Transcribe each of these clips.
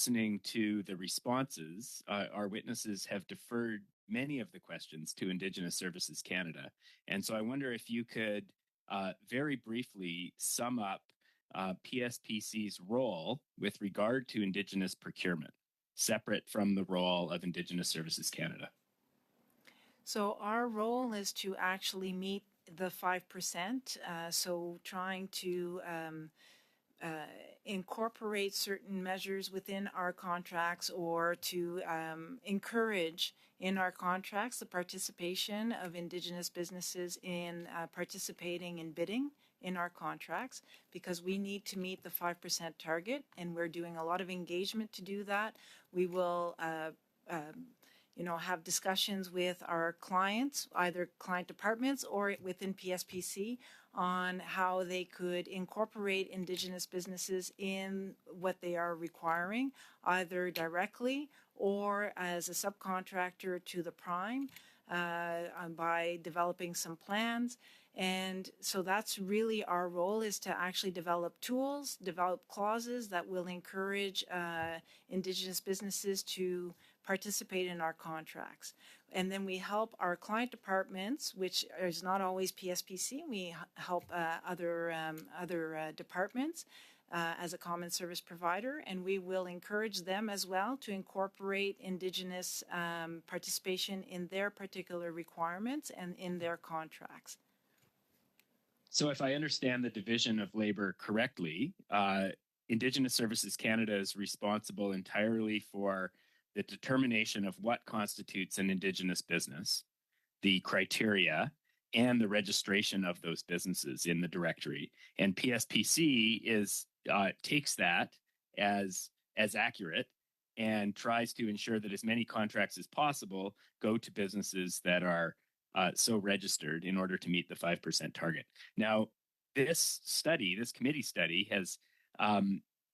listening to the responses, our witnesses have deferred many of the questions to Indigenous Services Canada. And so I wonder if you could very briefly sum up PSPC's role with regard to Indigenous procurement, separate from the role of Indigenous Services Canada. So our role is to actually meet the 5%. So trying to incorporate certain measures within our contracts, or to encourage in our contracts the participation of Indigenous businesses in participating in bidding in our contracts, because we need to meet the 5% target, and we're doing a lot of engagement to do that. We will have discussions with our clients, either client departments or within PSPC, on how they could incorporate Indigenous businesses in what they are requiring, either directly or as a subcontractor to the prime, by developing some plans. And so that's really our role, is to actually develop tools, develop clauses that will encourage Indigenous businesses to participate in our contracts. And then we help our client departments, which is not always PSPC. We help other departments as a common service provider, and we will encourage them as well to incorporate Indigenous participation in their particular requirements and in their contracts. So if I understand the division of labor correctly, Indigenous Services Canada is responsible entirely for the determination of what constitutes an Indigenous business, the criteria, and the registration of those businesses in the directory. And PSPC takes that as accurate and tries to ensure that as many contracts as possible go to businesses that are so registered in order to meet the 5% target. Now, this committee study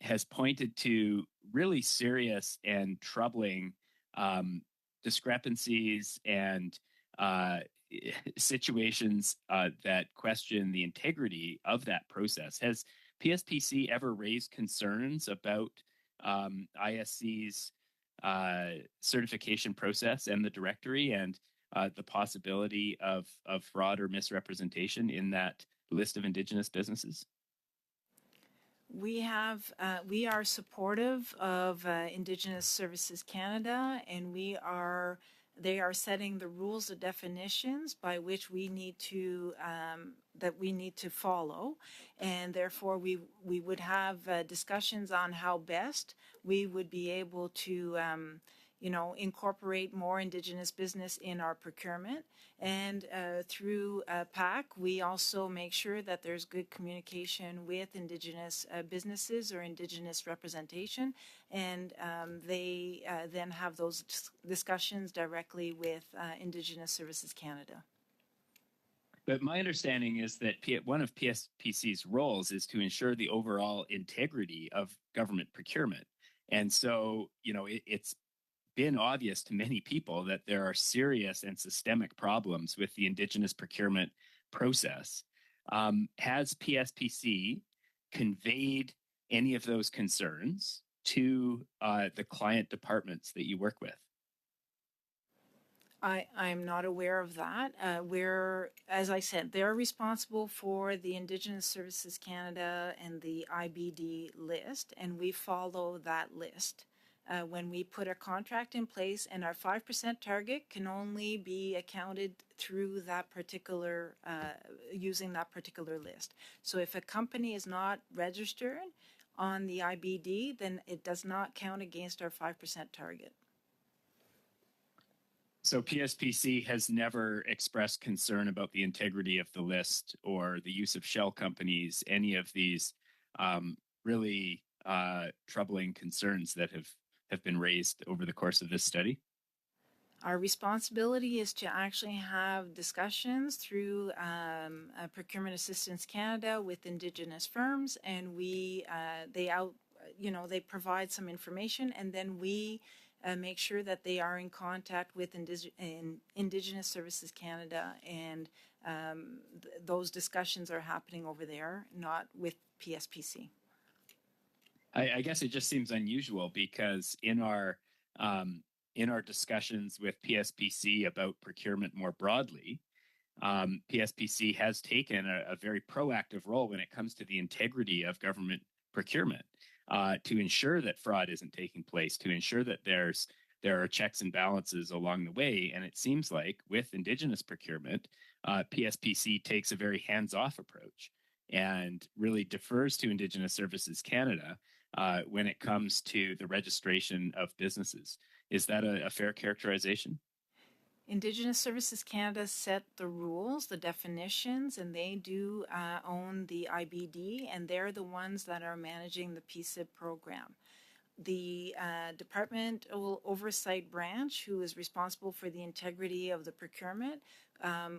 has pointed to really serious and troubling discrepancies and situations that question the integrity of that process. Has PSPC ever raised concerns about ISC's certification process and the directory, and the possibility of fraud or misrepresentation in that list of Indigenous businesses? We are supportive of Indigenous Services Canada, and they are setting the rules of definitions by which we need to follow, and therefore we would have discussions on how best we would be able to incorporate more Indigenous business in our procurement. And through PAC, we also make sure that there's good communication with Indigenous businesses or Indigenous representation, and they then have those discussions directly with Indigenous Services Canada. But my understanding is that one of PSPC's roles is to ensure the overall integrity of government procurement. And so, it's been obvious to many people that there are serious and systemic problems with the Indigenous procurement process. Has PSPC conveyed any of those concerns to the client departments that you work with? I'm not aware of that. As I said, they're responsible for the Indigenous Services Canada and the IBD list, and we follow that list. When we put a contract in place, and our 5% target can only be accounted through that particular, using that particular list. So if a company is not registered on the IBD, then it does not count against our 5% target. So PSPC has never expressed concern about the integrity of the list or the use of shell companies, any of these really troubling concerns that have been raised over the course of this study? Our responsibility is to actually have discussions through Procurement Assistance Canada with Indigenous firms, and they provide some information, and then we make sure that they are in contact with Indigenous Services Canada, and those discussions are happening over there, not with PSPC. I guess it just seems unusual because in our discussions with PSPC about procurement more broadly, PSPC has taken a very proactive role when it comes to the integrity of government procurement to ensure that fraud isn't taking place, to ensure that there are checks and balances along the way. And it seems like with Indigenous procurement, PSPC takes a very hands-off approach and really defers to Indigenous Services Canada when it comes to the registration of businesses. Is that a fair characterization? Indigenous Services Canada set the rules, the definitions, and they do own the IBD, and they're the ones that are managing the PSIP program. The Departmental Oversight Branch, who is responsible for the integrity of the procurement,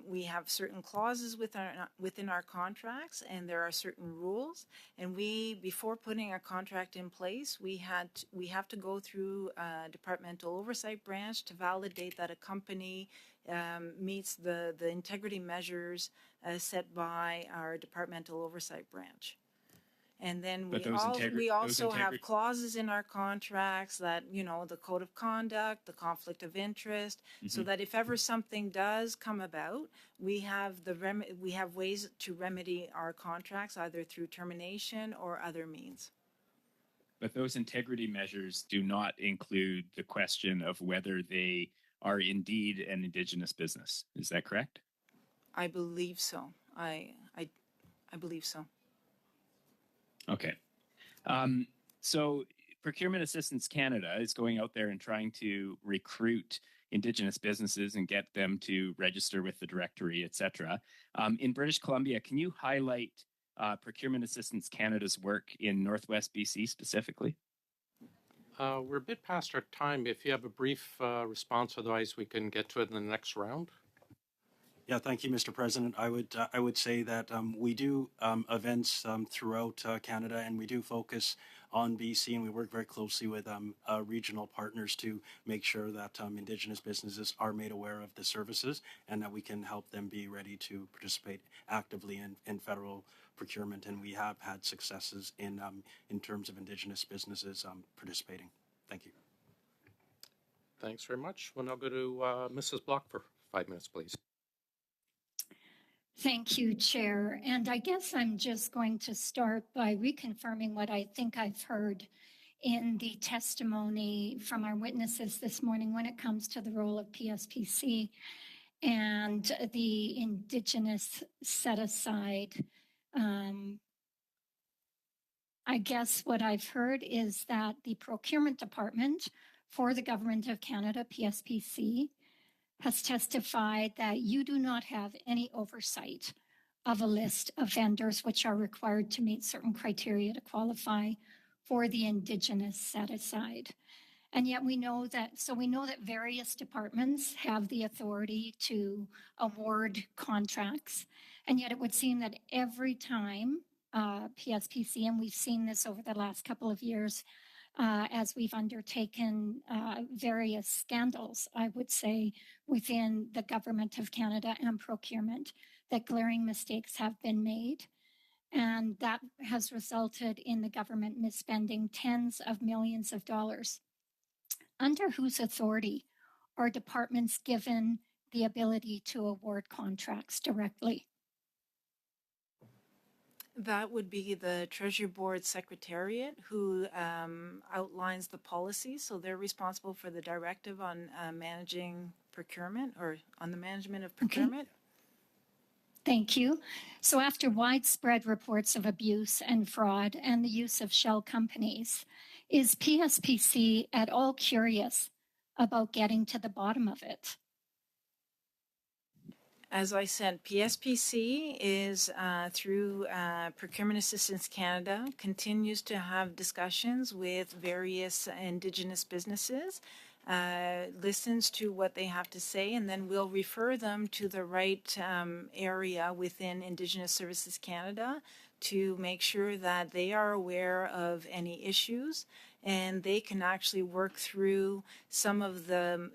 we have certain clauses within our contracts, and there are certain rules. And before putting a contract in place, we have to go through a Departmental Oversight Branch to validate that a company meets the integrity measures set by our Departmental Oversight Branch. And then we also have clauses in our contracts that, you know, the code of conduct, the conflict of interest, so that if ever something does come about, we have ways to remedy our contracts either through termination or other means. But those integrity measures do not include the question of whether they are indeed an Indigenous business. Is that correct? I believe so. I believe so. Okay. So Procurement Assistance Canada is going out there and trying to recruit Indigenous businesses and get them to register with the directory, et cetera. In British Columbia, can you highlight Procurement Assistance Canada's work in Northwest BC specifically? We're a bit past our time. If you have a brief response, otherwise we can get to it in the next round. Yeah, thank you, Mr. President. I would say that we do events throughout Canada, and we do focus on BC, and we work very closely with regional partners to make sure that Indigenous businesses are made aware of the services and that we can help them be ready to participate actively in federal procurement. And we have had successes in terms of Indigenous businesses participating. Thank you. Thanks very much. We'll now go to Mrs. Block for 5 minutes, please. Thank you, Chair. And I guess I'm just going to start by reconfirming what I think I've heard in the testimony from our witnesses this morning when it comes to the role of PSPC and the Indigenous set-aside. I guess what I've heard is that the Procurement Department for the Government of Canada, PSPC, has testified that you do not have any oversight of a list of vendors which are required to meet certain criteria to qualify for the Indigenous set-aside. And yet we know that various departments have the authority to award contracts. And yet it would seem that every time PSPC, and we've seen this over the last couple of years, as we've undertaken various scandals, I would say, within the Government of Canada and procurement, that glaring mistakes have been made. And that has resulted in the government misspending tens of millions of dollars. Under whose authority are departments given the ability to award contracts directly? That would be the Treasury Board Secretariat who outlines the policy. So they're responsible for the directive on managing procurement or on the management of procurement. Okay. Thank you. So after widespread reports of abuse and fraud and the use of shell companies, is PSPC at all curious about getting to the bottom of it? As I said, PSPC is through Procurement Assistance Canada continues to have discussions with various Indigenous businesses, listens to what they have to say, and then we'll refer them to the right area within Indigenous Services Canada to make sure that they are aware of any issues and they can actually work through some of the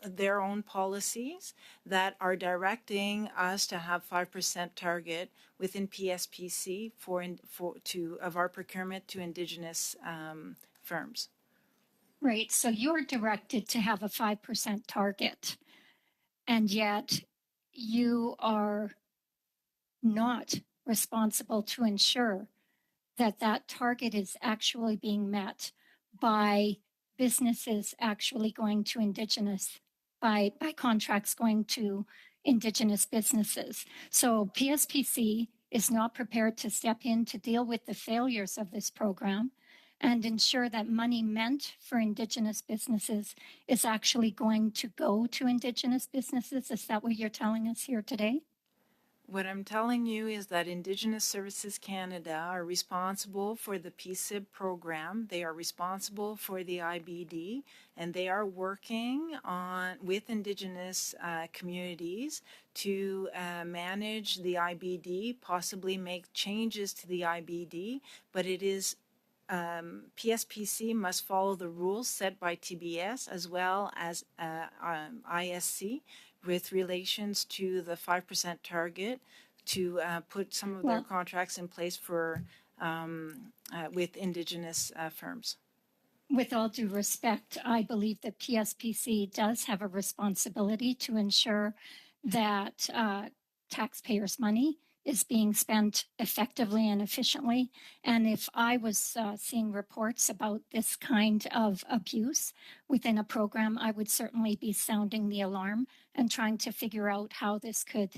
their own policies that are directing us to have 5% target within PSPC of our procurement to Indigenous firms. Right. So you're directed to have a 5% target, and yet you are not responsible to ensure that that target is actually being met by businesses actually going to Indigenous, by contracts going to Indigenous businesses. So PSPC is not prepared to step in to deal with the failures of this program and ensure that money meant for Indigenous businesses is actually going to go to Indigenous businesses. Is that what you're telling us here today? What I'm telling you is that Indigenous Services Canada are responsible for the PSIB program. They are responsible for the IBD, and they are working with Indigenous communities to manage the IBD, possibly make changes to the IBD, but it is PSPC must follow the rules set by TBS as well as ISC with relations to the 5% target to put some of their contracts in place for with Indigenous firms. With all due respect, I believe that PSPC does have a responsibility to ensure that taxpayers' money is being spent effectively and efficiently. And if I was seeing reports about this kind of abuse within a program, I would certainly be sounding the alarm and trying to figure out how this could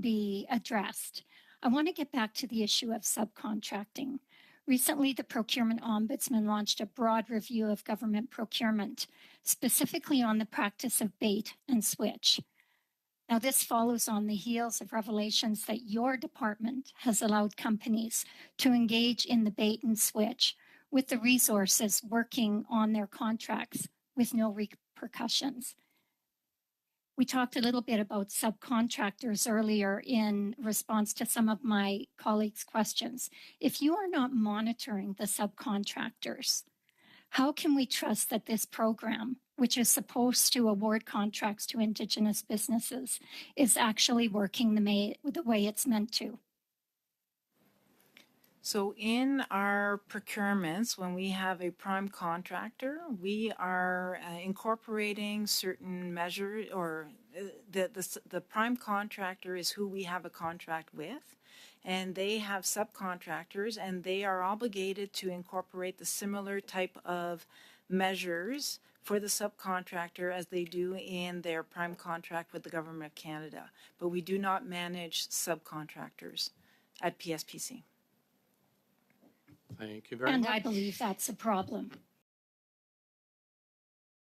be addressed. I want to get back to the issue of subcontracting. Recently, the Procurement Ombudsman launched a broad review of government procurement, specifically on the practice of bait and switch. Now, this follows on the heels of revelations that your department has allowed companies to engage in the bait and switch with the resources working on their contracts with no repercussions. We talked a little bit about subcontractors earlier in response to some of my colleagues' questions. If you are not monitoring the subcontractors, how can we trust that this program, which is supposed to award contracts to Indigenous businesses, is actually working the way it's meant to? So in our procurements, when we have a prime contractor, we are incorporating certain measures, or the prime contractor is who we have a contract with, and they have subcontractors, and they are obligated to incorporate the similar type of measures for the subcontractor as they do in their prime contract with the Government of Canada. But we do not manage subcontractors at PSPC. Thank you very much. And I believe that's a problem.